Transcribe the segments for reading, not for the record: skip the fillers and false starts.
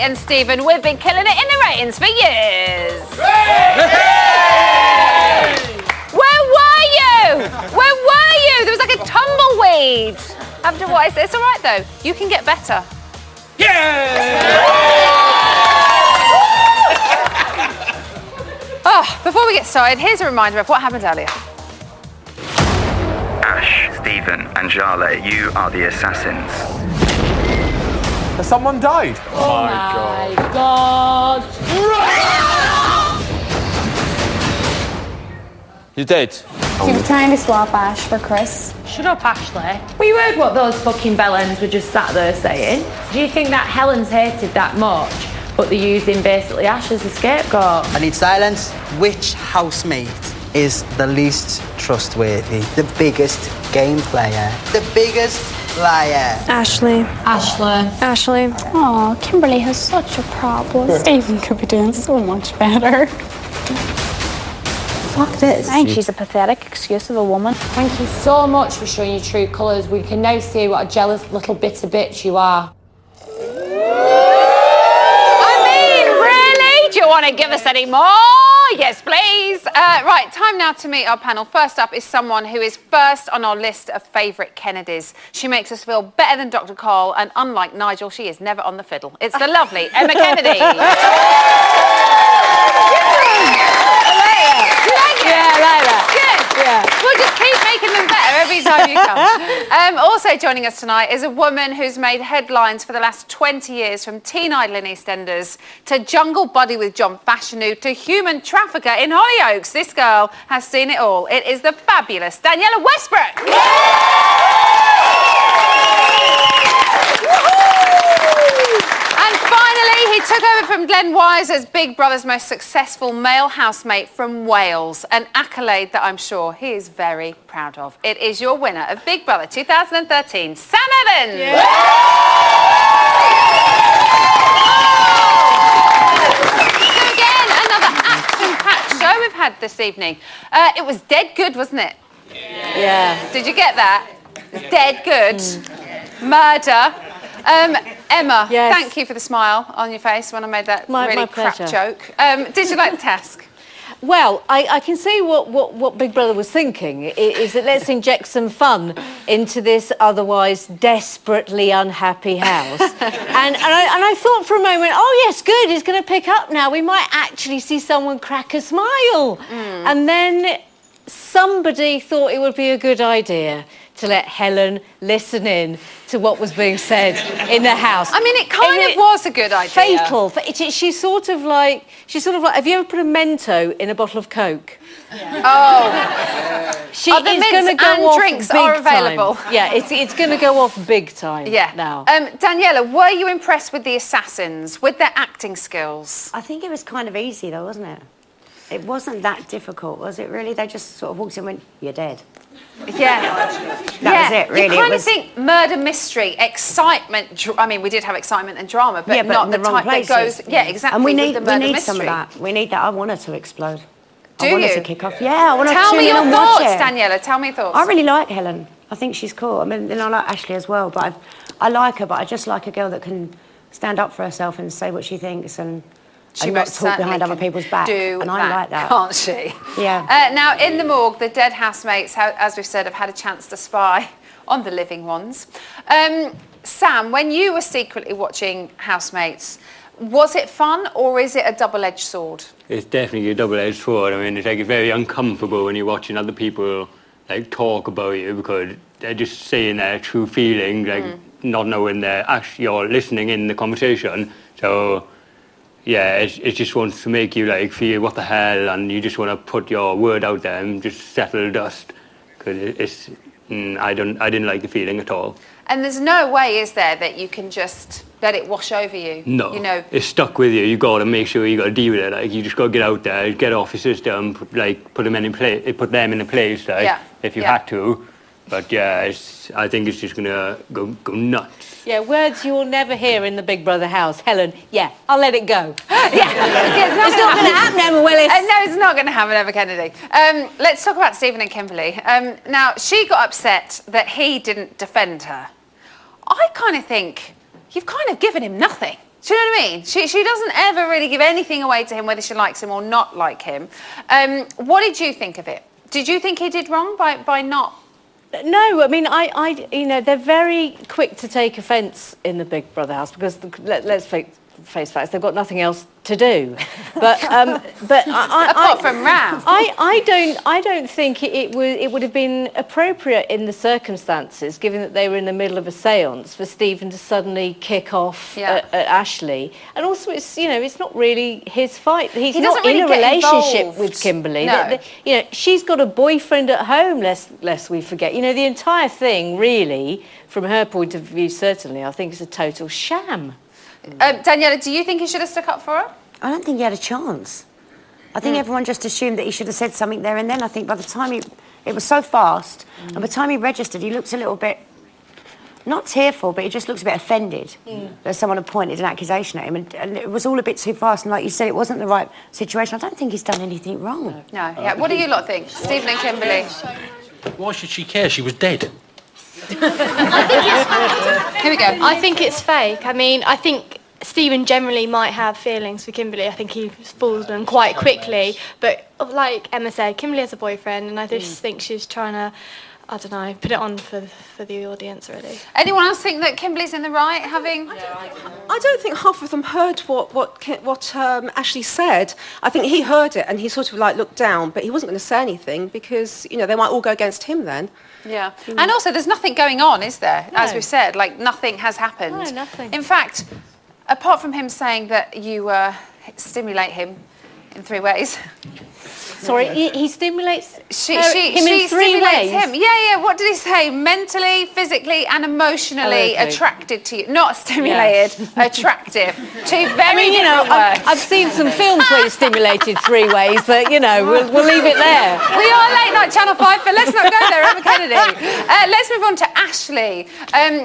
and Stephen, we've been killing it in the ratings for years. Where were you? Where were you? There was like a tumbleweed. After what? It's all right though. You can get better. Oh, before we get started, here's a reminder of what happened earlier. Ash, Stephen, and Jala, you are the assassins. Has someone died? Oh my God. You're dead. She was trying to swap Ash for Chris. Shut up, Ashley. Well, you heard what those fucking bellends were just sat there saying. Do you think that Helen's hated that much, but they're using basically Ash as a scapegoat? I need silence. Which housemate is the least trustworthy? The biggest game player? The biggest liar? Ashley. Ashley. Oh, Kimberly has such a problem. Stephen could be doing so much better. Fuck this. I think she's a pathetic excuse of a woman. Thank you so much for showing your true colours. We can now see what a jealous little bitter bitch you are. I mean, really? Do you want to give us any more? Yes, please. Right, time now to meet our panel. First up is someone who is first on our list of favourite Kennedys. She makes us feel better than Dr. Cole, and unlike Nigel, she is never on the fiddle. It's the lovely Emma Kennedy. Good. Yeah. We'll just keep making them better every time you come. Also joining us tonight is a woman who's made headlines for the last 20 years, from Teen Idol in EastEnders to Jungle Buddy with John Fashanu to human trafficker in Hollyoaks. This girl has seen it all. It is the fabulous Daniela Westbrook. And finally, he took over from Glenn Wise as Big Brother's most successful male housemate from Wales, an accolade that I'm sure he is very proud of. It is your winner of Big Brother 2013, Sam Evans. Yeah. So again, another action-packed show we've had this evening. It was dead good, wasn't it? Yeah. Did you get that? Dead good. Murder. Emma, yes. Thank you for the smile on your face when I made that really crap pleasure. joke. Did you like the task? Well, I can see what Big Brother was thinking, is that let's inject some fun into this otherwise desperately unhappy house. and I thought for a moment, oh yes, good, he's going to pick up now. We might actually see someone crack a smile. And then somebody thought it would be a good idea to let Helen listen in to what was being said in the house. I mean, it kind of was a good idea. Fatal. She's sort of like, have you ever put a Mento in a bottle of Coke? Yeah. Oh. She is going to go and off drinks big are available. Time. Yeah, it's going to go off big time. Yeah. Now. Daniela, were you impressed with the assassins, with their acting skills? I think it was kind of easy though, wasn't it? It wasn't that difficult, was it really? They just sort of walked in and went, "You're dead." Yeah. That was it, really. You kind of think murder mystery, excitement. I mean, we did have excitement and drama, but, not in the the wrong type places. that goes. Yeah, exactly. And we with need the murder mystery. some of that. We need that. I want her to explode. Do I want you? her to kick off. Yeah, I want her to Tell tune me in your and thoughts, watch it. Daniela. Tell me your thoughts. I really like Helen. I think she's cool. I mean, and I like Ashley as well. But I like her. But I just like a girl that can stand up for herself and say what she thinks and not talk behind other people's back. And I like that. Can't she? Yeah. Now, in the morgue, the dead housemates, as we've said, have had a chance to spy on the living ones. Sam, when you were secretly watching Housemates, was it fun or is it a double-edged sword? It's definitely a double-edged sword. I mean, it's very uncomfortable when you're watching other people talk about you because they're just saying their true feelings, not knowing you're listening in the conversation. So yeah, it just wants to make you feel what the hell, and you just want to put your word out there and just settle dust because I didn't like the feeling at all. And there's no way, is there, that you can just let it wash over you? No, it's stuck with you. You got to make sure you got to deal with it. You just got to get out there, get off your system, put them in a place, if you had to. But yeah, I think it's just gonna go nuts. Yeah, words you will never hear in the Big Brother house. Helen, yeah, I'll let it go. It's not going to happen, Emma Willis. No, it's not going to happen, Emma Kennedy. Let's talk about Stephen and Kimberly. Now, she got upset that he didn't defend her. I kind of think you've kind of given him nothing. Do you know what I mean? She doesn't ever really give anything away to him, whether she likes him or not like him. What did you think of it? Did you think he did wrong by not? No, I mean, I you know, they're very quick to take offence in the Big Brother house because let's face facts, they've got nothing else to do. But apart from row, I don't think it would have been appropriate in the circumstances, given that they were in the middle of a séance, for Stephen to suddenly kick off at Ashley. And also, it's not really his fight. He's not really in a relationship involved with Kimberly. No. She's got a boyfriend at home. Lest we forget. The entire thing, really, from her point of view, certainly, I think is a total sham. Daniela, do you think he should have stuck up for her? I don't think he had a chance. I think everyone just assumed that he should have said something there and then. I think by the time it was so fast, and by the time he registered, he looked a little bit, not tearful, but he just looks a bit offended that someone had pointed an accusation at him, and it was all a bit too fast, and like you said, it wasn't the right situation. I don't think he's done anything wrong. No, yeah. What do you lot think? Stephen and Kimberly? Why should she care? She was dead. Here we go. I think it's fake. I mean, I think Stephen generally might have feelings for Kimberly. I think he falls them quite quickly. But like Emma said, Kimberly has a boyfriend, and I just think she's trying to, I don't know, put it on for the audience, really. Anyone else think that Kimberly's in the right, having? I don't think half of them heard what Ashley said. I think he heard it and he sort of looked down, but he wasn't going to say anything because they might all go against him then. Yeah, and also there's nothing going on, is there? No. As we've said, nothing has happened. No, nothing. In fact, apart from him saying that you stimulate him in 3 ways. Sorry, he stimulates she in 3 stimulates ways? him. Yeah. What did he say? Mentally, physically, and emotionally attracted to you. Not stimulated, attractive. Two very different words. I've seen some films where he's stimulated 3 ways, but we'll leave it there. We are late night Channel 5, but let's not go there, Emma Kennedy. Let's move on to Ashley.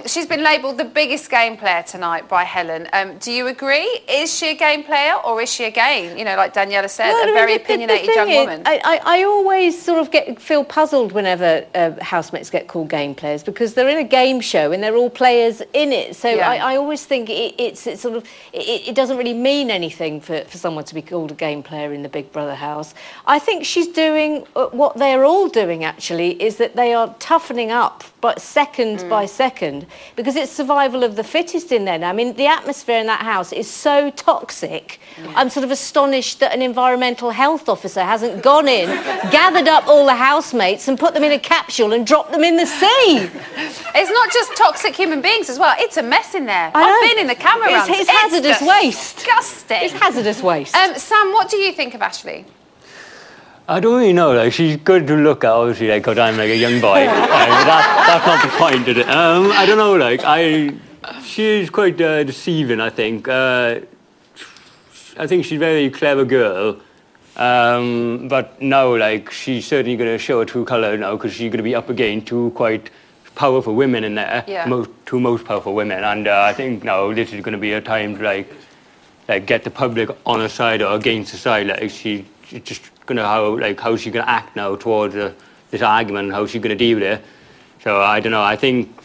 She's been labelled the biggest game player tonight by Helen. Do you agree? Is she a game player or is she again, like Daniela said, a very opinionated young woman? I always sort of feel puzzled whenever housemates get called game players because they're in a game show and they're all players in it. So I always think it doesn't really mean anything for someone to be called a game player in the Big Brother house. I think she's doing what they're all doing, actually, is that they are toughening up, but second by second, because it's survival of the fittest in there now. I mean, the atmosphere in that house is so toxic. I'm sort of astonished that an environmental health officer hasn't gone in, gathered up all the housemates and put them in a capsule and dropped them in the sea. It's not just toxic human beings as well. It's a mess in there. I've been in the camera runs. It's hazardous waste. Disgusting. It's hazardous waste. Sam, what do you think of Ashley? I don't really know. She's good to look at, obviously, because I'm a young boy. That's not the point of it. I don't know. She's quite deceiving, I think. I think she's a very clever girl. But now, she's certainly going to show her true colour now because she's going to be up against 2 quite powerful women in there. Yeah. 2 most powerful women. And I think now this is going to be a time to, get the public on her side or against her side. She's just going to, how she's going to act now towards this argument and how she's going to deal with it. So, I don't know, I think...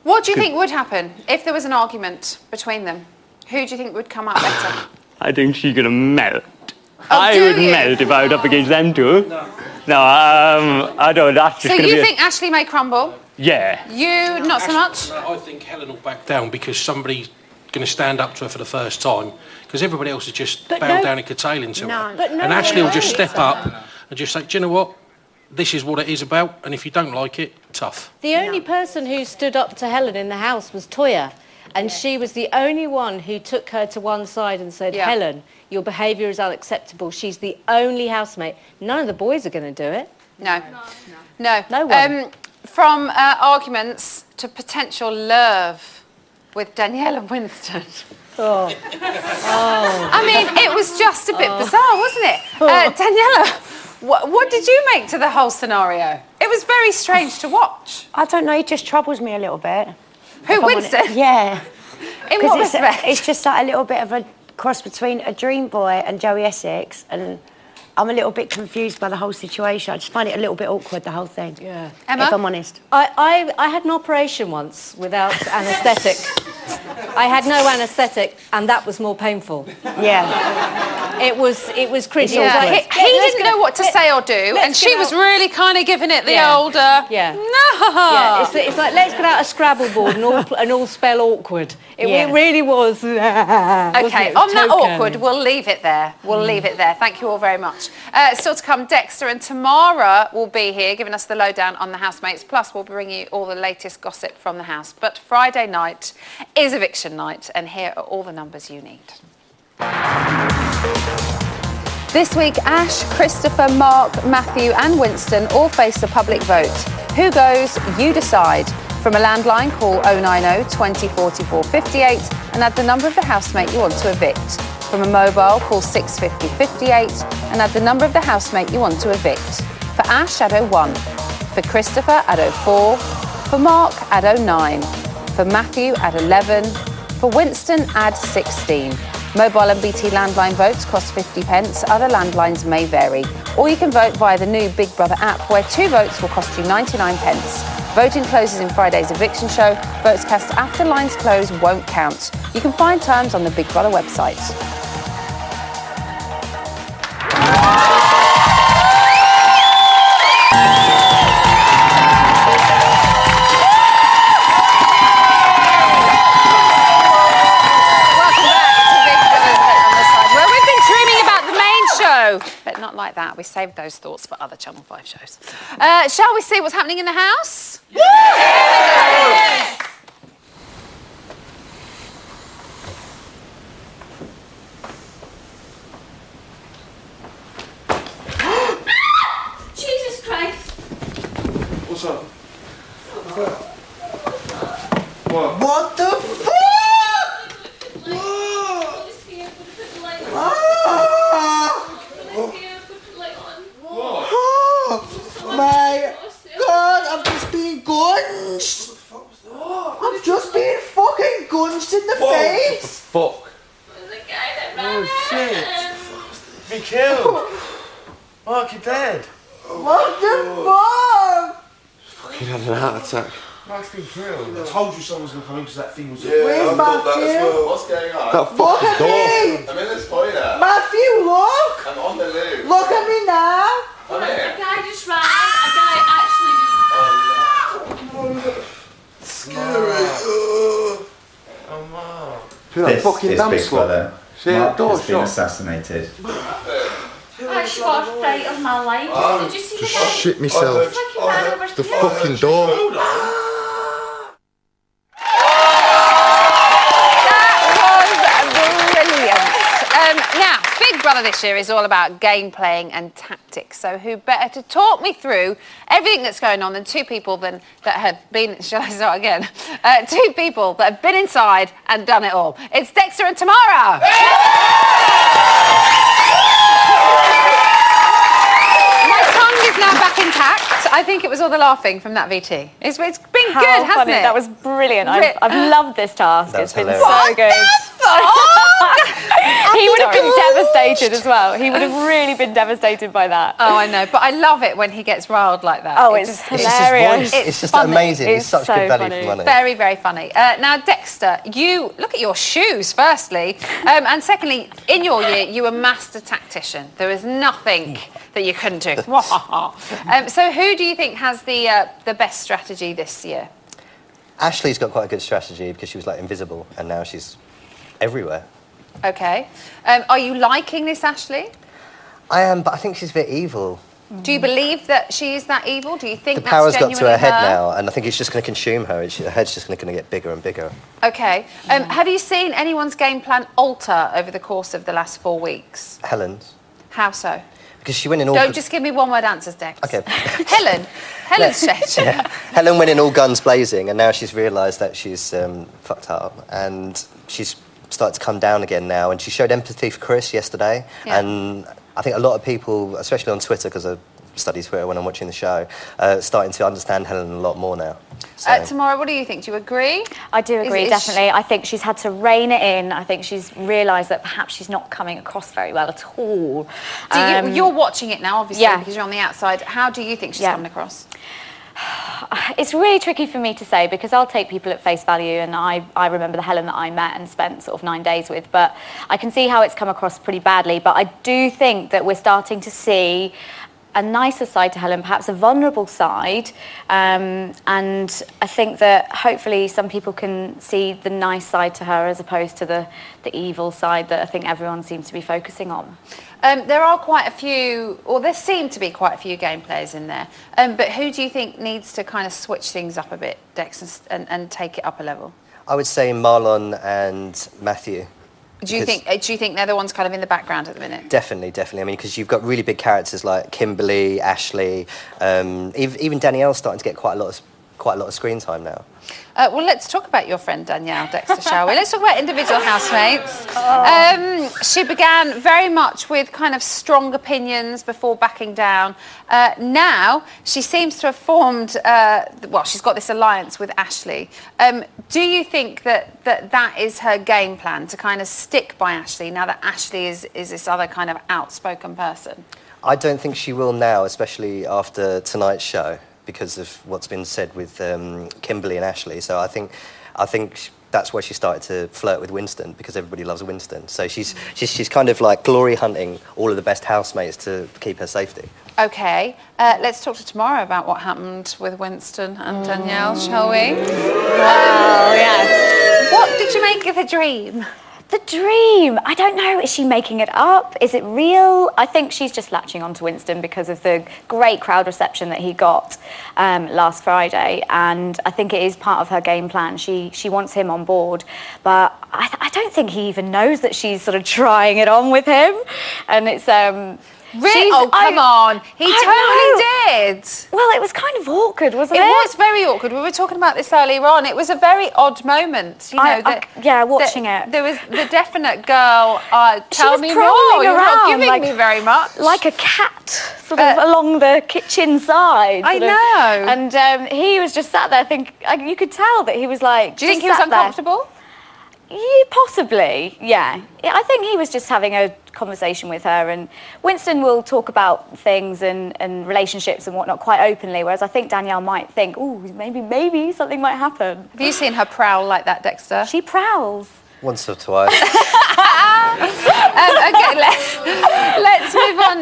What do you think would happen if there was an argument between them? Who do you think would come out better? I think she's going to melt. I would melt if I was up against them two. No, I don't. That's just so you think Ashley may crumble? Yeah. You not so much? I think Helen will back down because somebody's going to stand up to her for the first time because everybody else is just bowed down and curtailing to her. And Ashley will just step up and just say, do you know what? This is what it is about, and if you don't like it, tough. The only person who stood up to Helen in the house was Toya. And she was the only one who took her to one side and said, Helen, your behaviour is unacceptable. She's the only housemate. None of the boys are going to do it. No one. From arguments to potential love with Danielle and Winston. I mean, it was just a bit bizarre, wasn't it? Daniela, what did you make to the whole scenario? It was very strange to watch. I don't know, it just troubles me a little bit. Who, Winston? Yeah. In what respect? It's just a little bit of a cross between a dream boy and Joey Essex, and I'm a little bit confused by the whole situation. I just find it a little bit awkward, the whole thing. Yeah. Emma? If I'm honest. I had an operation once without anaesthetic. I had no anaesthetic, and that was more painful. Yeah. It was pretty Yeah. awkward. He didn't know what to say or do, and she was really kind of giving it the old. Yeah. No. Yeah. It's like let's get out a Scrabble board and all spell awkward. It really was. Okay, on that awkward, we'll leave it there. We'll leave it there. Thank you all very much. Still to come, Dexter and Tamara will be here giving us the lowdown on the housemates. Plus, we'll bring you all the latest gossip from the house. But Friday night is eviction night, and here are all the numbers you need. This week, Ash, Christopher, Mark, Matthew and Winston all face a public vote. Who goes? You decide. From a landline, call 090 20 44 58 and add the number of the housemate you want to evict. From a mobile, call 650 58 and add the number of the housemate you want to evict. For Ash, add 01. For Christopher, add 04. For Mark, add 09. For Matthew, add 11. For Winston, add 16. Mobile and BT landline votes cost 50 pence. Other landlines may vary. Or you can vote via the new Big Brother app, where 2 votes will cost you 99 pence. Voting closes in Friday's eviction show. Votes cast after lines close won't count. You can find terms on the Big Brother website. But not like that. We saved those thoughts for other Channel 5 shows. Shall we see what's happening in the house? Jesus Christ! What's up? What the fuck? My God, I've just been gunged. I've just been fucking gunged in the face. Fuck. Oh shit. Be killed. Mark, you're dead. What the fuck? Fucking had an heart attack. Mark's been killed. I told you someone was going to come in because that thing was... Where's Matthew? What's going on? That fucking door. I'm in this toilet. Matthew, look. I'm on the loo. Look at me now. Come here. A guy just ran. A guy actually just... Scary. Oh, Mark. This fucking is damn Big slut. Brother. See that door Mark has been shut? assassinated. I actually got a fright of my life. Did you see the guy? Shit myself. It's like he ran over The to fucking door. Now, Big Brother this year is all about game playing and tactics. So who better to talk me through everything that's going on than 2 people that have been... Shall I start again? 2 people that have been inside and done it all. It's Dexter and Tamara. My tongue is now back intact. I think it was all the laughing from that VT. It's been good, hasn't it? That was brilliant. I've loved this task. It's been hilarious. so good. He would have been devastated as well. He would have really been devastated by that. Oh, I know. But I love it when he gets riled like that. Oh, it's hilarious. It's just funny. amazing. It's such so good value funny. for money. Very, very funny. Now, Dexter, you look at your shoes, firstly. And secondly, in your year, you were master tactician. There was nothing that you couldn't do. So who do you think has the best strategy this year? Ashley's got quite a good strategy because she was like invisible and now she's everywhere. Okay. Are you liking this, Ashley? I am, but I think she's a bit evil. Do you believe that she is that evil? Do you think The that's power's got genuinely to her head now, and I think it's just going to consume her. Her head's just going to get bigger and bigger. Okay. Have you seen anyone's game plan alter over the course of the last 4 weeks? Helen's. How so? Because she went in all... Don't just give me one-word answers, Dex. Okay. Helen's changed. Yeah. Helen went in all guns blazing, and now she's realised that she's fucked up, and she's started to come down again now, and she showed empathy for Chris yesterday, and I think a lot of people, especially on Twitter, because I study Twitter when I'm watching the show, starting to understand Helen a lot more now. So. Tamara, what do you think? Do you agree? I do agree, definitely. I think she's had to rein it in. I think she's realised that perhaps she's not coming across very well at all. You're watching it now, obviously, because you're on the outside. How do you think she's coming across? It's really tricky for me to say because I'll take people at face value, and I remember the Helen that I met and spent sort of 9 days with, but I can see how it's come across pretty badly. But I do think that we're starting to see a nicer side to Helen, perhaps a vulnerable side, and I think that hopefully some people can see the nice side to her as opposed to the evil side that I think everyone seems to be focusing on. There are quite a few, or there seem to be quite a few game players in there, but who do you think needs to kind of switch things up a bit, Dex, and take it up a level? I would say Marlon and Matthew. Do you think they're the ones kind of in the background at the minute? Definitely. I mean, because you've got really big characters like Kimberly, Ashley, even Danielle's starting to get quite a lot of screen time now. Well, let's talk about your friend Danielle, Dexter, shall we? Let's talk about individual housemates. She began very much with kind of strong opinions before backing down. Now, she seems to have formed, she's got this alliance with Ashley. Do you think that is her game plan, to kind of stick by Ashley, now that Ashley is this other kind of outspoken person? I don't think she will now, especially after tonight's show, because of what's been said with Kimberly and Ashley. So I think that's where she started to flirt with Winston, because everybody loves Winston. So she's kind of like glory hunting all of the best housemates to keep her safety. Okay, let's talk to tomorrow about what happened with Winston and Danielle, shall we? Wow, yes. What did you make of the dream? The dream, I don't know, is she making it up? Is it real? I think she's just latching on to Winston because of the great crowd reception that he got last Friday, and I think it is part of her game plan. She wants him on board, but I don't think he even knows that she's sort of trying it on with him, and it's... Really? Oh, come on. He totally did. Well, it was kind of awkward, wasn't it? It was very awkward. We were talking about this earlier on. It was a very odd moment. You know, watching it. There was the definite girl, tell me more. You're not giving me very much. Like a cat, sort of along the kitchen side. I know. And he was just sat there thinking, you could tell that he was like... Do you think he was uncomfortable? Yeah, possibly, yeah. I think he was just having a conversation with her, and Winston will talk about things and relationships and whatnot quite openly, whereas I think Danielle might think, ooh, maybe something might happen. Have you seen her prowl like that, Dexter? She prowls. Once or twice. Okay, let's move on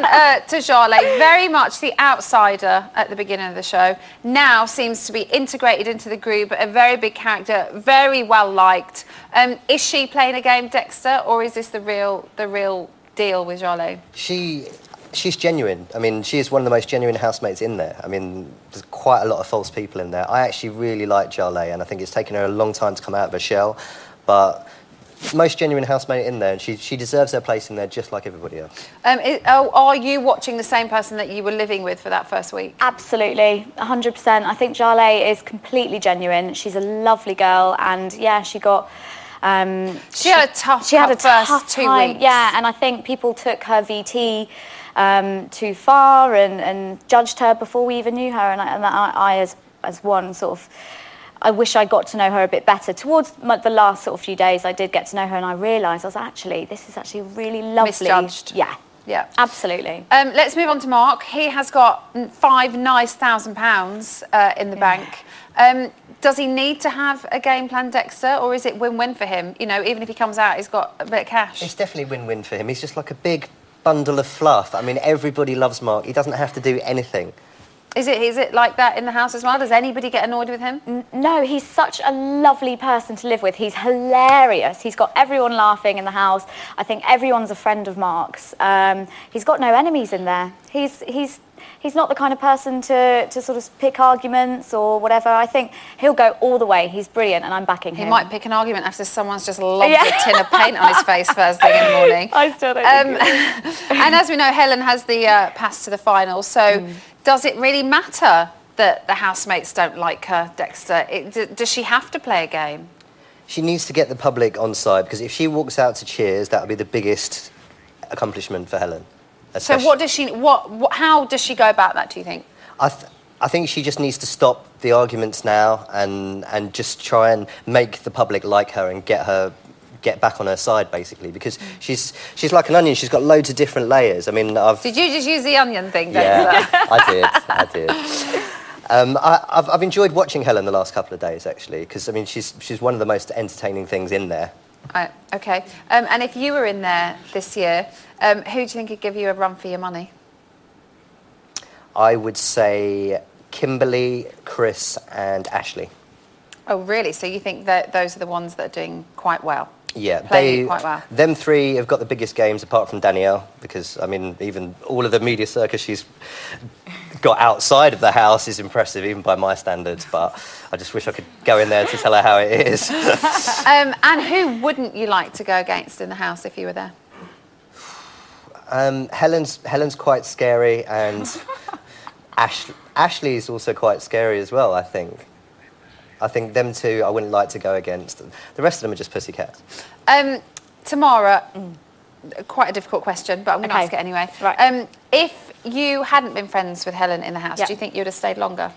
to Jarlath. Very much the outsider at the beginning of the show. Now seems to be integrated into the group, a very big character, very well liked. Is she playing a game, Dexter, or is this the real deal with Jarlath? She's genuine. I mean, she is one of the most genuine housemates in there. I mean, there's quite a lot of false people in there. I actually really like Jarlath, and I think it's taken her a long time to come out of her shell, but most genuine housemate in there, and she deserves her place in there just like everybody else. Are you watching the same person that you were living with for that first week? Absolutely, 100%. I think Jarlath is completely genuine. She's a lovely girl, and yeah, she got... she had a tough 2 weeks. Yeah, and I think people took her VT too far and judged her before we even knew her, and I as one sort of... I wish I got to know her a bit better. Towards the last sort of few days, I did get to know her, and I realised this is actually really lovely. Misjudged. Yeah, absolutely. Let's move on to Mark. He has got £5 nice £1,000 in the bank. Does he need to have a game plan, Dexter, or is it win-win for him? You know, even if he comes out, he's got a bit of cash. It's definitely win-win for him. He's just like a big bundle of fluff. I mean, everybody loves Mark. He doesn't have to do anything. Is it like that in the house as well? Does anybody get annoyed with him? No, he's such a lovely person to live with. He's hilarious. He's got everyone laughing in the house. I think everyone's a friend of Mark's. He's got no enemies in there. He's not the kind of person to sort of pick arguments or whatever. I think he'll go all the way. He's brilliant, and I'm backing him. He might pick an argument after someone's just lobbed a tin of paint on his face first thing in the morning. I still don't think And as we know, Helen has the pass to the final. So does it really matter that the housemates don't like her, Dexter? Does she have to play a game? She needs to get the public on side, because if she walks out to cheers, that'll be the biggest accomplishment for Helen. So what does she? How does she go about that? Do you think? I think she just needs to stop the arguments now and just try and make the public like her and get back on her side, basically, because she's like an onion. She's got loads of different layers. I mean, Did you just use the onion thing? Yeah, I did. I've enjoyed watching Helen the last couple of days, actually, because, I mean, she's one of the most entertaining things in there. Okay. And if you were in there this year, who do you think would give you a run for your money? I would say Kimberly, Chris and Ashley. Oh, really? So you think that those are the ones that are doing quite well? Yeah, playing quite well. Them three have got the biggest games apart from Danielle, because, I mean, even all of the media circus she's got outside of the house is impressive, even by my standards, but I just wish I could go in there to tell her how it is. And who wouldn't you like to go against in the house if you were there? Helen's quite scary, and Ashley's also quite scary as well, I think. I think them two I wouldn't like to go against. The rest of them are just pussycats. Tamara, quite a difficult question, but I'm going to ask it anyway. Right. If you hadn't been friends with Helen in the house, do you think you would have stayed longer?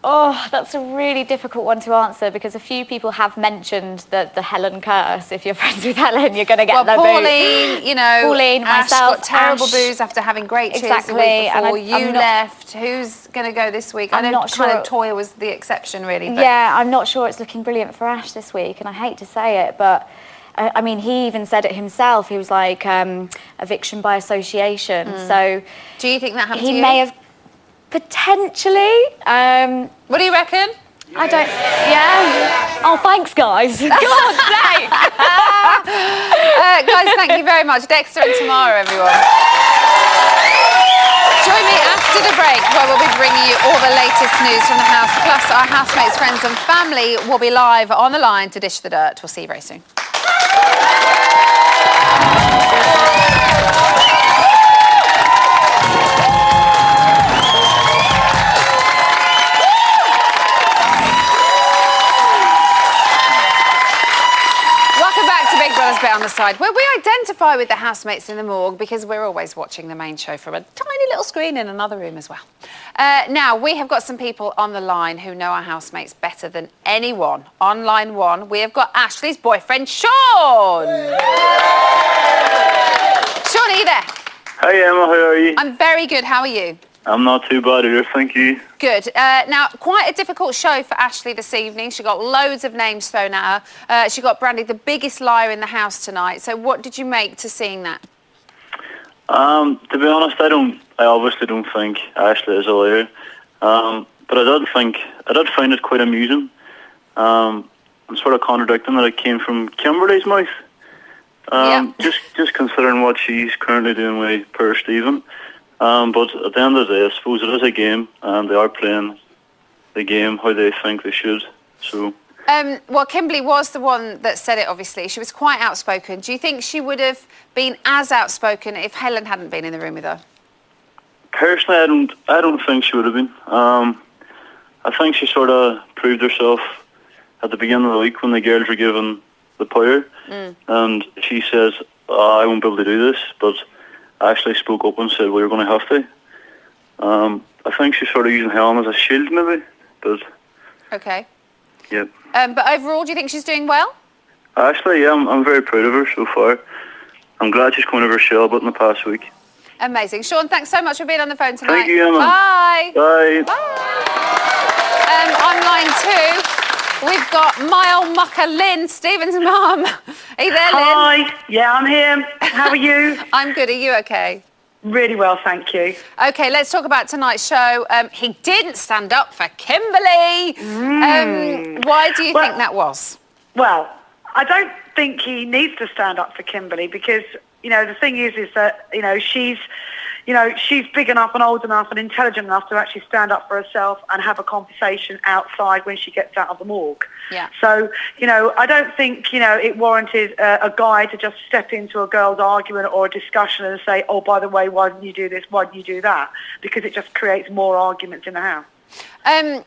Oh, that's a really difficult one to answer because a few people have mentioned the Helen curse. If you're friends with Helen, you're going to get the Pauline, you know, Pauline, Ash myself, got terrible Ash. booze after having great cheers Exactly, the week before. and You left. Who's going to go this week? I know not kind sure. of Toya was the exception, really. But Yeah, I'm not sure it's looking brilliant for Ash this week, and I hate to say it, but I mean, he even said it himself. He was like eviction by association. So, do you think that happened to you? He may have potentially. What do you reckon? I don't. Yeah. Oh, thanks, guys. God's sake. Guys, thank you very much. Dexter and Tamara, everyone. Join me after the break where we'll be bringing you all the latest news from the house. Plus, our housemates, friends and family will be live on the line to dish the dirt. We'll see you very soon. Bit on the side where we identify with the housemates in the morgue because we're always watching the main show from a tiny little screen in another room as well. Now we have got some people on the line who know our housemates better than anyone. On line one we have got Ashley's boyfriend Sean. Sean, are you there? Hi Emma, how are you? I'm very good, how are you? I'm not too bad either, thank you. Good. Now, quite a difficult show for Ashley this evening. She got loads of names thrown at her. She got branded the biggest liar in the house tonight. So what did you make to seeing that? To be honest, I obviously don't think Ashley is a liar. But I did find it quite amusing. I'm sort of contradicting that it came from Kimberly's mouth. Just considering what she's currently doing with poor Stephen. But at the end of the day, I suppose it is a game, and they are playing the game how they think they should. So. Well, Kimberly was the one that said it, obviously. She was quite outspoken. Do you think she would have been as outspoken if Helen hadn't been in the room with her? Personally, I don't think she would have been. I think she sort of proved herself at the beginning of the week when the girls were given the power. And she says, I won't be able to do this, but Ashley spoke up and said, well, you're going to have to. I think she's sort of using Helen as a shield, maybe, but... Okay. Yep. But overall, do you think she's doing well? Ashley, yeah, I'm very proud of her so far. I'm glad she's come over her shell a bit in the past week. Amazing. Sean, thanks so much for being on the phone tonight. Thank you, Emma. Bye. Bye. Bye. On line two, we've got my old mucker, Lynn, Stephen's mum. Are you there, Lynn? Hi. Yeah, I'm here. How are you? I'm good. Are you okay? Really well, thank you. Okay, let's talk about tonight's show. He didn't stand up for Kimberly. Why do you think that was? Well, I don't think he needs to stand up for Kimberly because, the thing is that, she's big enough and old enough and intelligent enough to actually stand up for herself and have a conversation outside when she gets out of the morgue. Yeah. So, I don't think, it warranted a guy to just step into a girl's argument or a discussion and say, oh, by the way, why didn't you do this? Why didn't you do that? Because it just creates more arguments in the house.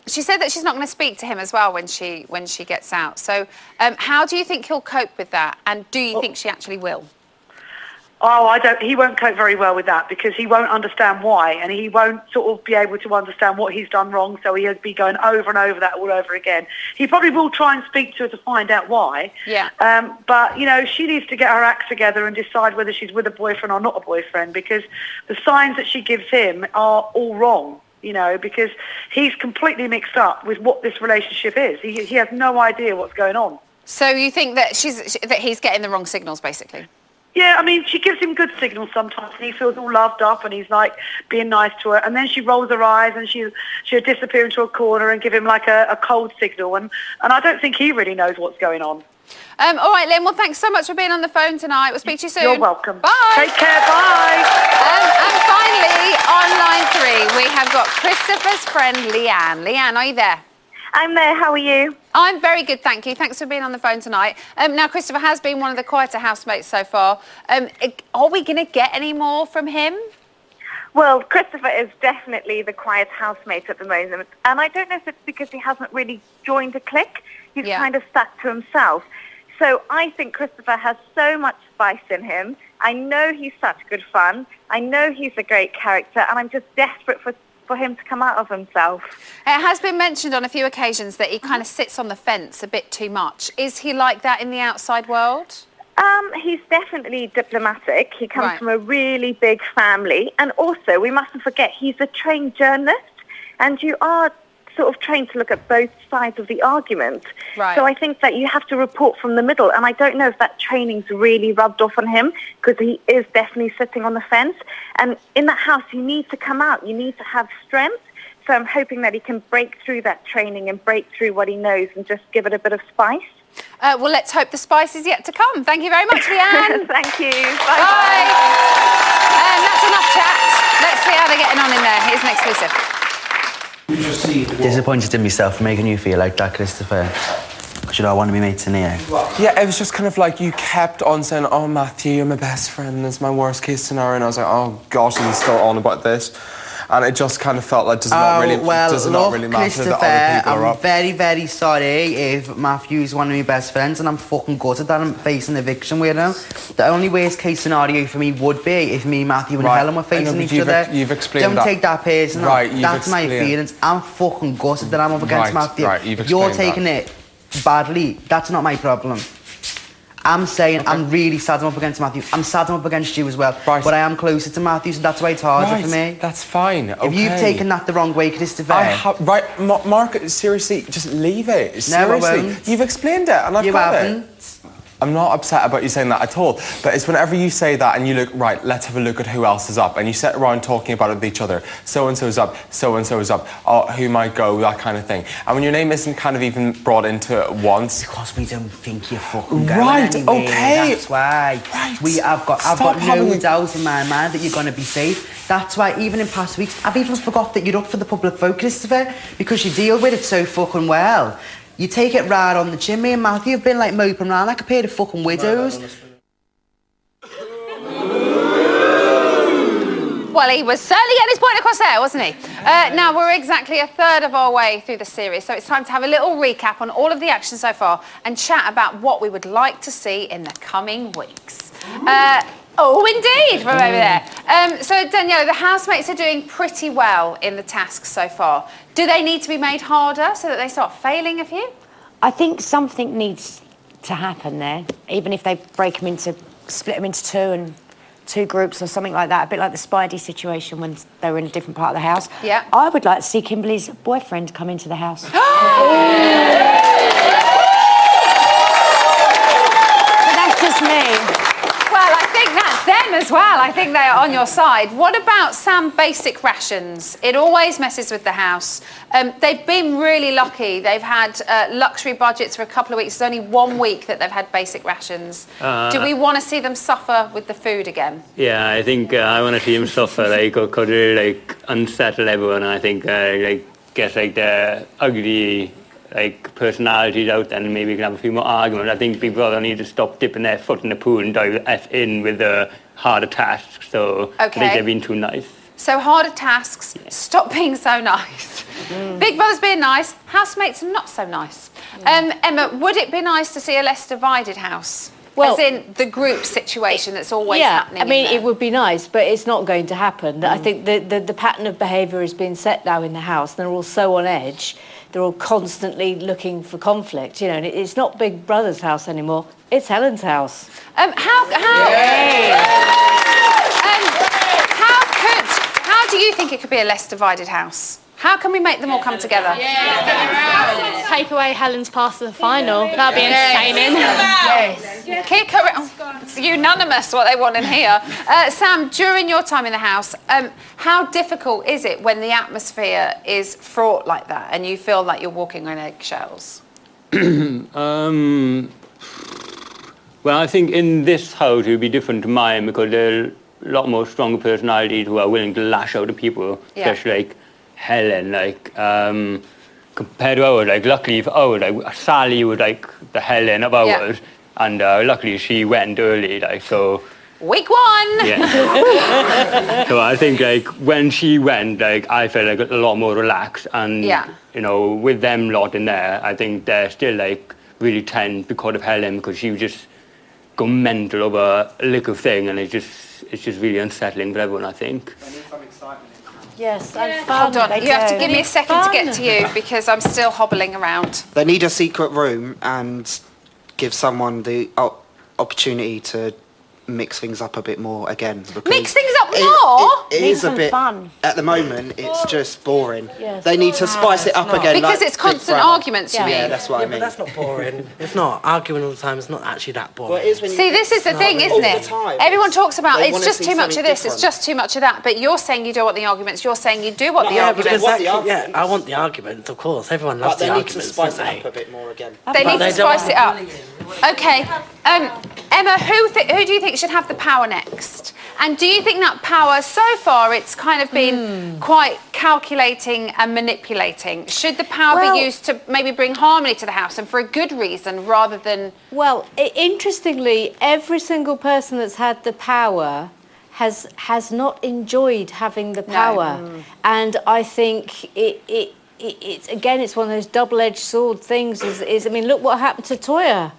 She said that she's not going to speak to him as well when she gets out. So how do you think he'll cope with that? And do you think she actually will? Oh, he won't cope very well with that because he won't understand why, and he won't sort of be able to understand what he's done wrong, so he'll be going over and over that all over again. He probably will try and speak to her to find out why. Yeah. But, she needs to get her act together and decide whether she's with a boyfriend or not a boyfriend because the signs that she gives him are all wrong. you know, because he's completely mixed up with what this relationship is. He has no idea what's going on. So you think that he's getting the wrong signals, basically? Yeah, I mean, she gives him good signals sometimes, and he feels all loved up, and he's like being nice to her, and then she rolls her eyes, and she'll disappear into a corner and give him like a cold signal, and I don't think he really knows what's going on. All right, Lynn, well, thanks so much for being on the phone tonight. We'll speak to you soon. You're welcome. Bye. Take care, bye. And finally, on line 3, we have got Christopher's friend, Leanne. Leanne, are you there? I'm there. How are you? I'm very good, thank you. Thanks for being on the phone tonight. Now, Christopher has been one of the quieter housemates so far. Are we going to get any more from him? Well, Christopher is definitely the quiet housemate at the moment. And I don't know if it's because he hasn't really joined a clique. He's kind of stuck to himself. So I think Christopher has so much spice in him. I know he's such good fun. I know he's a great character. And I'm just desperate for him to come out of himself. It has been mentioned on a few occasions that he kind of sits on the fence a bit too much. Is he like that in the outside world? He's definitely diplomatic. He comes from a really big family. And also, we mustn't forget, he's a trained journalist. And you are sort of trained to look at both sides of the argument. Right. So I think that you have to report from the middle. And I don't know if that training's really rubbed off on him, because he is definitely sitting on the fence. And in that house, you need to come out. You need to have strength. So I'm hoping that he can break through that training and break through what he knows and just give it a bit of spice. Well, let's hope the spice is yet to come. Thank you very much, Leanne. Thank you. Bye. That's enough chat. Let's see how they're getting on in there. Here's an exclusive. Disappointed in myself for making you feel like that, Christopher. Because you know I want to be mates in here. Yeah, it was just kind of like you kept on saying, "Oh, Matthew, you're my best friend. It's my worst case scenario," and I was like, "Oh gosh, and he's still on about this." And it just kind of felt like does not really matter that other people are up. I'm very, very sorry if Matthew's one of my best friends and I'm fucking gutted that I'm facing eviction with him. The only worst case scenario for me would be if me, Matthew and Helen were facing each other. You've explained Don't that. take that personal. Right, That's my feelings. I'm fucking gutted that I'm up against Matthew. Right, you've You're explained taking it badly. That's not my problem. I'm saying I'm really sad I'm up against Matthew. I'm sad I'm up against you as well. Right. But I am closer to Matthew, so that's why it's harder for me. That's fine. Okay. If you've taken that the wrong way, Christopher. Mark, seriously, just leave it. No, Seriously. I won't. You've explained it, and I've got it. I'm not upset about you saying that at all, but it's whenever you say that and you look, right, let's have a look at who else is up, and you sit around talking about it with each other. So-and-so's up, so-and-so's up, oh, who might go, that kind of thing. And when your name isn't kind of even brought into it once... Because we don't think you're fucking going Right, anywhere. okay. That's why. Right. I've got no doubt in my mind that you're going to be safe. That's why, even in past weeks, I've even forgot that you're up for the public vote, Christopher, because you deal with it so fucking well. You take it right on the chin. Me and Matthew have been like moping around like a pair of fucking widows. Well, he was certainly getting his point across there, wasn't he? Now, we're exactly a third of our way through the series, so it's time to have a little recap on all of the action so far and chat about what we would like to see in the coming weeks. Oh, indeed, from over there. So, Daniela, the housemates are doing pretty well in the tasks so far. Do they need to be made harder so that they start failing a few? I think something needs to happen there, even if they split them into two groups or something like that, a bit like the Spidey situation when they were in a different part of the house. Yeah. I would like to see Kimberly's boyfriend come into the house. But that's just me. Well, I think that's them as well. I think they are on your side. What about Sam Basic rations? It always messes with the house. They've been really lucky. They've had luxury budgets for a couple of weeks. It's only 1 week that they've had basic rations. Do we want to see them suffer with the food again? Yeah, I think I want to see them suffer, could really, unsettle everyone. I think, get, the ugly... personalities out there, and maybe we can have a few more arguments. I think Big Brother need to stop dipping their foot in the pool and dive in with the harder tasks. So I think they're being too nice. So harder tasks, stop being so nice. Big Brother's being nice, housemates not so nice. Emma, would it be nice to see a less divided house? Well, as in the group situation that's always happening. I mean, it would be nice, but it's not going to happen. I think the pattern of behaviour has been set now in the house. They're all so on edge. They're all constantly looking for conflict, you know, and it's not Big Brother's house anymore. It's Helen's house. How do you think it could be a less divided house? How can we make them all come together? Take away Helen's pass to the final. That'd be entertaining. Yes. Kick her. It's unanimous what they want in here. Sam, during your time in the house, how difficult is it when the atmosphere is fraught like that and you feel like you're walking on eggshells? Well, I think in this house it would be different to mine because there are a lot more stronger personalities who are willing to lash out at people, especially like Helen, like compared to ours, like luckily for ours, like Sally was like the Helen of ours, and luckily she went early, like so. Week 1. Yeah. So I think like when she went, like I felt like a lot more relaxed, and you know, with them lot in there, I think they're still like really tense because of Helen, because she was just go mental over a little thing, and it's just really unsettling for everyone, I think. Yes, and fun. Hold on, you have to give me a second to get to you because I'm still hobbling around. They need a secret room and give someone the opportunity to mix things up a bit more again. Mix things up more? It is a bit fun. At the moment, it's just boring. They need to spice it up again. Because it's constant arguments, you mean? Yeah, that's what I mean. But that's not boring. It's not. Arguing all the time is not actually that boring. Well, it is when See, this is the thing, isn't it? Everyone talks about it's just too much of this, it's just too much of that. But you're saying you don't want the arguments. You're saying you do want the arguments. Yeah, I want the arguments, of course. Everyone loves the arguments. They need to spice it up a bit more again. They need to spice it up. Okay. Emma, who do you think should have the power next? And do you think that power, so far, it's kind of been quite calculating and manipulating? Should the power be used to maybe bring harmony to the house and for a good reason rather than... Well, interestingly, every single person that's had the power has not enjoyed having the power. No. And I think it's again, it's one of those double-edged sword things. I mean, look what happened to Toya.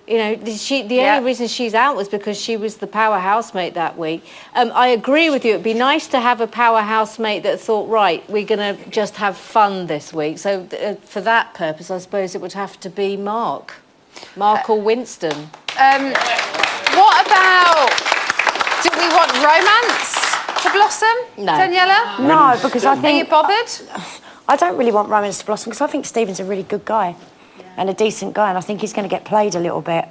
You know, the only reason she's out was because she was the power housemate that week. I agree with you. It'd be nice to have a power housemate that thought, right, we're going to just have fun this week. So for that purpose, I suppose it would have to be Mark or Winston. What about, do we want romance to blossom, Daniela? No, because I think... Are you bothered? I don't really want romance to blossom because I think Stephen's a really good guy. And a decent guy, and I think he's going to get played a little bit.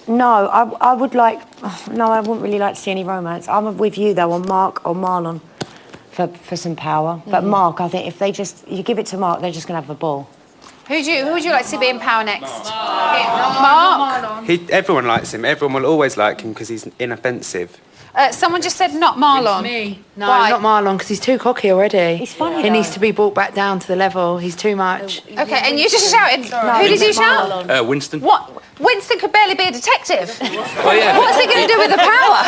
No, I would like... No, I wouldn't really like to see any romance. I'm with you, though, on Mark or Marlon for some power. But Mark, I think if you give it to Mark, they're just going to have a ball. Who would you like to see be in power next? Mark? Everyone likes him. Everyone will always like him because he's inoffensive. Someone just said not Marlon. Me. No, Why? not Marlon, because he's too cocky already. He's funny. He needs to be brought back down to the level. He's too much. Okay, and you just shouted. Who did you shout? Winston. What? Winston could barely be a detective. Well, yeah. What's he going to do with the power?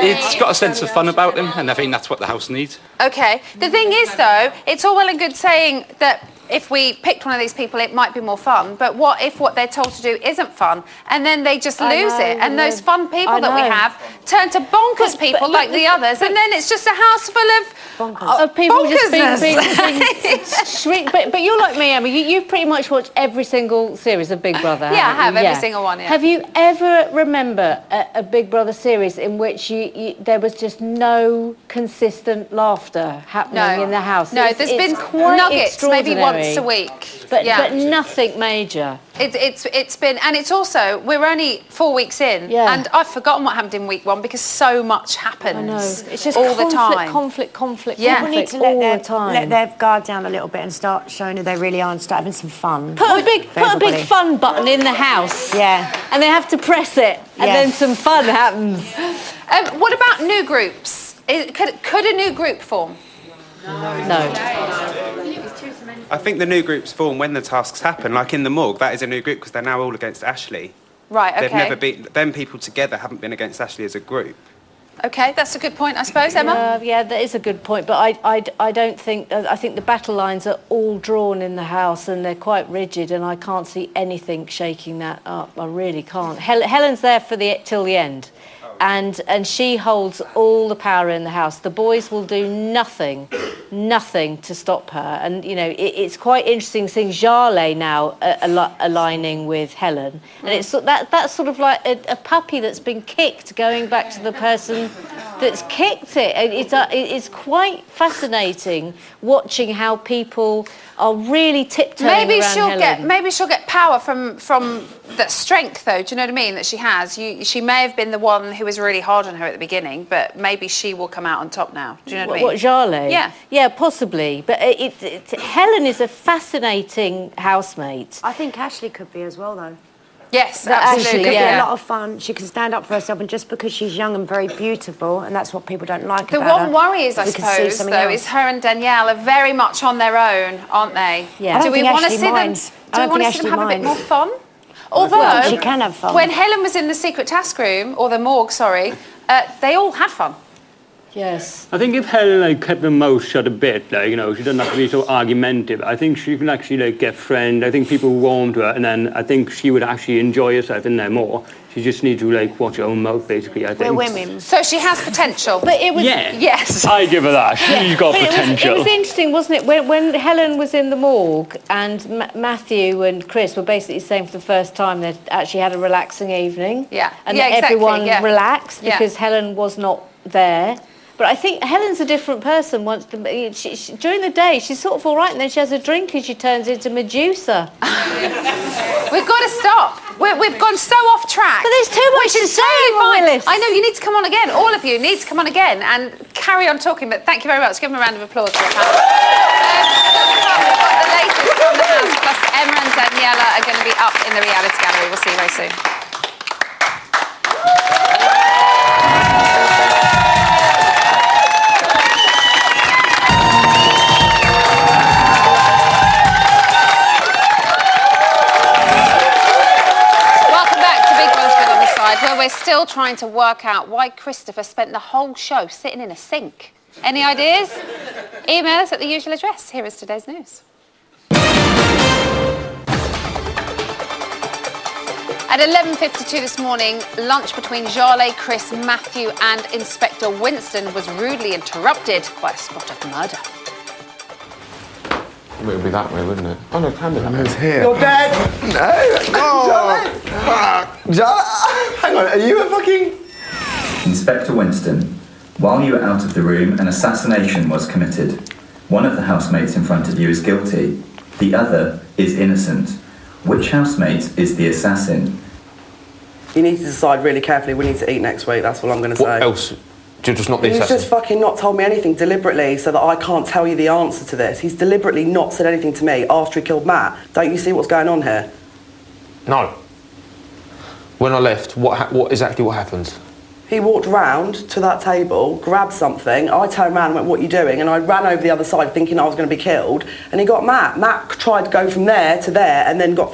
He's got a sense of fun about him, and I think that's what the house needs. Okay. The thing is, though, it's all well and good saying that if we picked one of these people, it might be more fun. But what if what they're told to do isn't fun, and then they just lose it, and those fun people that we have turn to bonkers people like the others, and then it's just a house full of people just being but you're like me, Emma. You've pretty much watched every single series of Big Brother. Yeah, I have every single one. Yeah. Have you ever remember a Big Brother series in which there was just no consistent laughter happening in the house? No, there's been nuggets, maybe once a week, but nothing major. It's been, and it's also, we're only 4 weeks in, and I've forgotten what happened in week 1 because so much happens. I know. It's just all the time. Conflict. Yeah, people need to let time. their guard down a little bit and start showing who they really are and start having some fun. Put a big fun button in the house. Yeah. And they have to press it, and then some fun happens. What about new groups? Could a new group form? No. I think the new groups form when the tasks happen, like in the morgue. That is a new group because they're now all against Ashley. Right, okay. They've never been... Them people together haven't been against Ashley as a group. Okay, that's a good point, I suppose, Emma? Yeah, that is a good point, but I don't think... I think the battle lines are all drawn in the house and they're quite rigid, and I can't see anything shaking that up. I really can't. Helen's there till the end. And she holds all the power in the house. The boys will do nothing to stop her. And, you know, it's quite interesting seeing Jarlath now aligning with Helen. And it's that's sort of like a puppy that's been kicked going back to the person that's kicked it. It's quite fascinating watching how people are really tiptoeing around Helen. Maybe she'll get power from that strength, though. Do you know what I mean? That she has. She may have been the one who was really hard on her at the beginning, but maybe she will come out on top now. Do you know what I mean? What, Jarlath? Yeah. Yeah, possibly. But Helen is a fascinating housemate. I think Ashley could be as well, though. Yes, absolutely. She could be a yeah. lot of fun. She can stand up for herself, and just because she's young and very beautiful, and that's what people don't like the about her. one worry is, I suppose, though, is her and Danielle are very much on their own, aren't they? Yeah. Do we want to see them? Do we want to see them have a bit more fun? Although she can have fun. When Helen was in the secret task room, or the morgue, sorry, they all had fun. Yes. I think if Helen kept her mouth shut a bit, she doesn't have to be so argumentative. I think she can actually get friend. I think people warm to her, and then I think she would actually enjoy herself in there more. She just needs to watch her own mouth, basically. I think. We're women, so she has potential. But it was yes. I give her that. She's got potential. It was interesting, wasn't it, when Helen was in the morgue and Matthew and Chris were basically saying for the first time they actually had a relaxing evening. Yeah. And yeah, that everyone exactly, relaxed because Helen was not there. But I think Helen's a different person. During the day, she's sort of all right, and then she has a drink and she turns into Medusa. We've got to stop. We've gone so off track. But there's too much to say, Willis. I know, you need to come on again. All of you need to come on again and carry on talking. But thank you very much. Give them a round of applause for the panel. We've got the latest from the house, plus Emma and Daniela are going to be up in the reality gallery. We'll see you very soon. Where we're still trying to work out why Christopher spent the whole show sitting in a sink. Any ideas? Email us at the usual address. Here is today's news. At 11:52 this morning, lunch between Jarlath, Chris, Matthew and Inspector Winston was rudely interrupted by a spot of murder. It would be that way, wouldn't it? Oh no, Camera's here. You're dead! No! Jarlath! Hang on, are you a fucking... Inspector Winston, while you were out of the room, an assassination was committed. One of the housemates in front of you is guilty. The other is innocent. Which housemate is the assassin? You need to decide really carefully. We need to eat next week, that's all I'm going to say. What else? You're just not the assassin? He's just fucking not told me anything deliberately so that I can't tell you the answer to this. He's deliberately not said anything to me after he killed Matt. Don't you see what's going on here? No. When I left, what happened? He walked round to that table, grabbed something, I turned around and went, what are you doing? And I ran over the other side thinking I was going to be killed, and he got Matt. Matt tried to go from there to there and then got...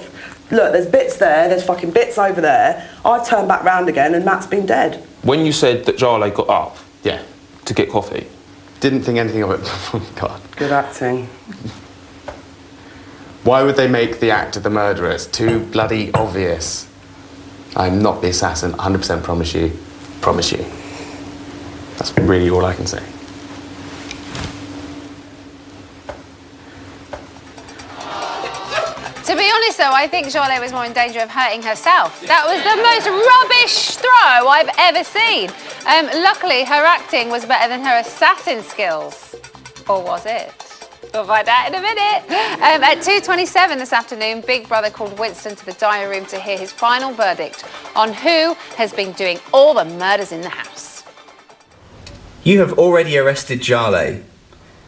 Look, there's bits there, there's fucking bits over there. I turned back round again and Matt's been dead. When you said that Jarlath got up, to get coffee, didn't think anything of it. Oh, God. Good acting. Why would they make the act of the murderer? It's too bloody obvious. I'm not the assassin, 100% promise you. Promise you. That's really all I can say. To be honest, though, I think Jarlath was more in danger of hurting herself. That was the most rubbish throw I've ever seen. Luckily, her acting was better than her assassin skills. Or was it? We'll find out in a minute. At 2:27 this afternoon, Big Brother called Winston to the diary room to hear his final verdict on who has been doing all the murders in the house. You have already arrested Jarlath.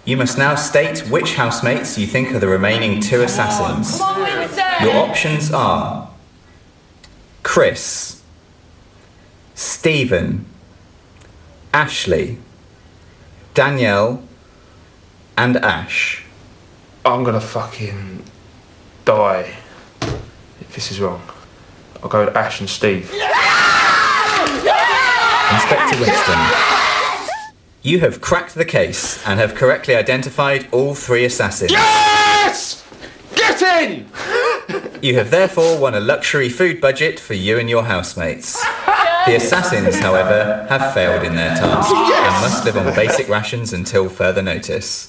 You must now state which housemates you think are the remaining two assassins. Your options are Chris, Stephen, Ashley, Danielle, and Ash. I'm gonna fucking die if this is wrong. I'll go with Ash and Steve. Inspector Winston, you have cracked the case and have correctly identified all three assassins. Yes! Get in! You have therefore won a luxury food budget for you and your housemates. The assassins, however, have failed in their task and must live on basic rations until further notice.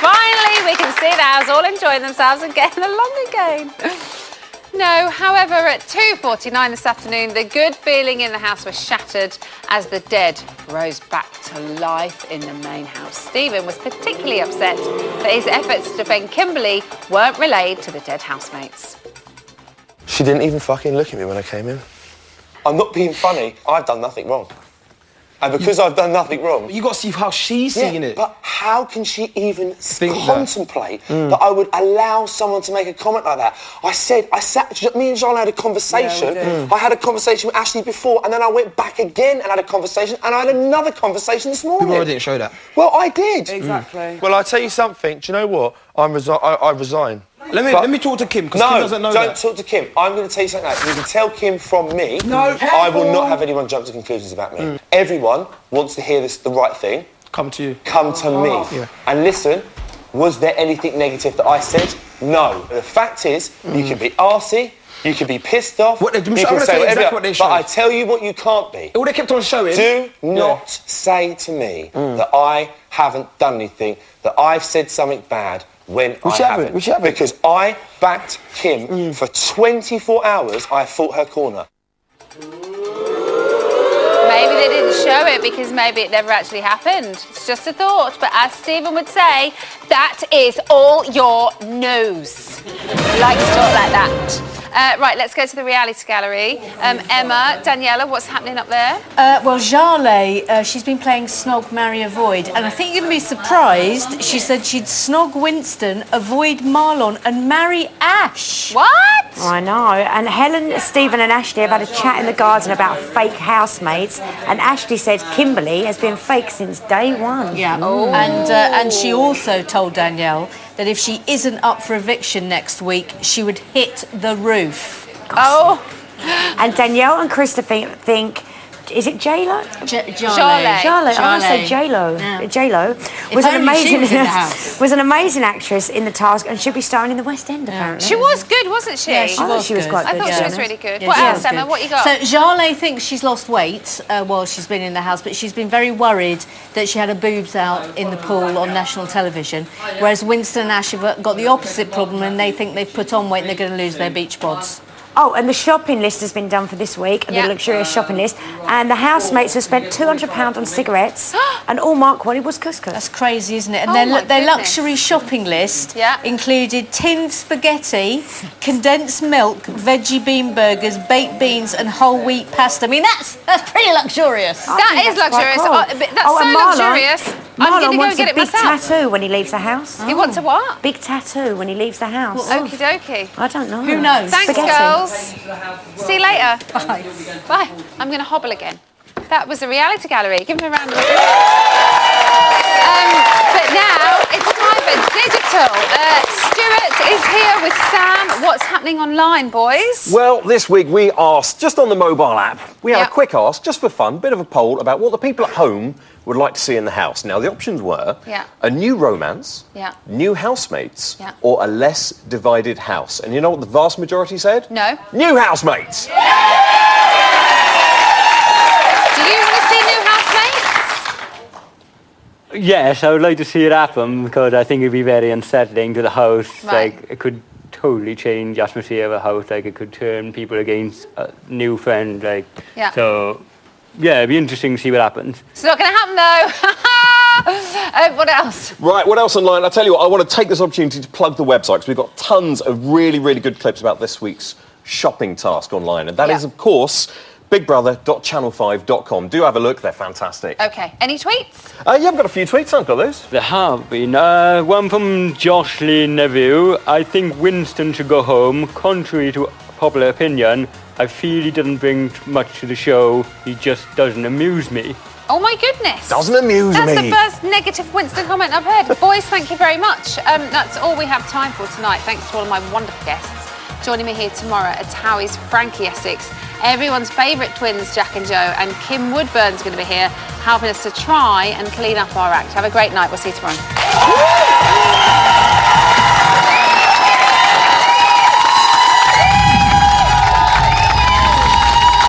Finally, we can see the house all enjoying themselves and getting along again. No. However, at 2:49 this afternoon, the good feeling in the house was shattered as the dead rose back to life in the main house. Stephen was particularly upset that his efforts to defend Kimberly weren't relayed to the dead housemates. She didn't even fucking look at me when I came in. I'm not being funny. I've done nothing wrong. And because I've done nothing wrong... You got to see how she's seeing it. But how can she even contemplate that I would allow someone to make a comment like that? Me and Jean had a conversation. I had a conversation with Ashley before, and then I went back again and had a conversation, and I had another conversation this morning. People didn't show that. Well, I did. Exactly. Well, I'll tell you something. Do you know what? I resign. Let me talk to Kim, because Kim doesn't know that. No, don't talk to Kim. I'm going to tell you something else. You can tell Kim from me. No, I will not have anyone jump to conclusions about me. Everyone wants to hear the right thing. Come to you. Come to me. Yeah. And listen, was there anything negative that I said? No. The fact is, you can be arsey, you can be pissed off, you can say whatever, but I tell you what you can't be. All they kept on showing. Do not say to me that I haven't done anything, that I've said something bad, when I haven't. Because I backed Kim for 24 hours. I fought her corner. Maybe they didn't show it because maybe it never actually happened. It's just a thought. But as Stephen would say, that is all your nose. I like to talk like that. Right, let's go to the reality gallery. Emma, Daniela, what's happening up there? Well, Jarlath, she's been playing Snog, Marry, Avoid, and I think you're going to be surprised. She said she'd snog Winston, avoid Marlon, and marry Ash. What? I know. And Helen, Stephen and Ashley have had a chat in the garden about fake housemates, and Ashley said Kimberly has been fake since day one. Yeah. Oh. And she also told Danielle that if she isn't up for eviction next week, she would hit the roof. Oh. And Danielle and Christopher think, is it J-Lo? Jarlath. I want to say J-Lo. Yeah. J-Lo was an amazing actress in The Task and should be starring in the West End, apparently. She was good, wasn't she? Yeah, she was quite good. I thought she was really good. Yeah, what she else, was Emma? good. What you got? So Jarlath thinks she's lost weight while she's been in the house, but she's been very worried that she had her boobs out in the pool on national television, whereas Winston and Ash have got the opposite problem and they think they've put on weight and they're going to lose their beach bods. Oh, and the shopping list has been done for this week, the luxurious shopping list, and the housemates have spent £200 on cigarettes, and all Mark wanted was couscous. That's crazy, isn't it? And their luxury shopping list included tinned spaghetti, condensed milk, veggie bean burgers, baked beans, and whole wheat pasta. I mean, that's pretty luxurious. That is luxurious. Cool. That's so luxurious. I'm going to go and get it myself. Marlon wants a big tattoo when he leaves the house. He wants a what? Big tattoo when he leaves the house. Okie dokie. I don't know. Who knows? Thanks, Spaghetti. girls. See you later. Bye. Bye. I'm going to hobble again. That was the reality gallery. Give me a round of applause. But now it's time for digital. Stuart is here with Sam. What's happening online, boys? Well, this week we asked, just on the mobile app, we had a quick ask, just for fun, bit of a poll about what the people at home would like to see in the house. Now, the options were a new romance, new housemates, or a less divided house. And you know what the vast majority said? No. New housemates! Do you want to see new housemates? Yes, I would like to see it happen because I think it'd be very unsettling to the house. Right. Like, it could totally change the atmosphere of a house. Like, it could turn people against a new friend. Like, so, yeah, it'd be interesting to see what happens. It's not going to happen, though. What else? Right, what else online? I'll tell you what, I want to take this opportunity to plug the website because we've got tons of really, really good clips about this week's shopping task online. And that is, of course, bigbrother.channel5.com. Do have a look, they're fantastic. Okay, any tweets? Yeah, I've got a few tweets, I've got those. There have been. One from Jocelyn Neville. I think Winston should go home. Contrary to popular opinion, I feel he doesn't bring much to the show. He just doesn't amuse me. Oh my goodness. Doesn't amuse That's me. the first negative Winston comment I've heard. Boys, thank you very much. That's all we have time for tonight. Thanks to all of my wonderful guests. Joining me here tomorrow are Towie's Frankie Essex, everyone's favourite twins, Jack and Joe, and Kim Woodburn's going to be here helping us to try and clean up our act. Have a great night. We'll see you tomorrow.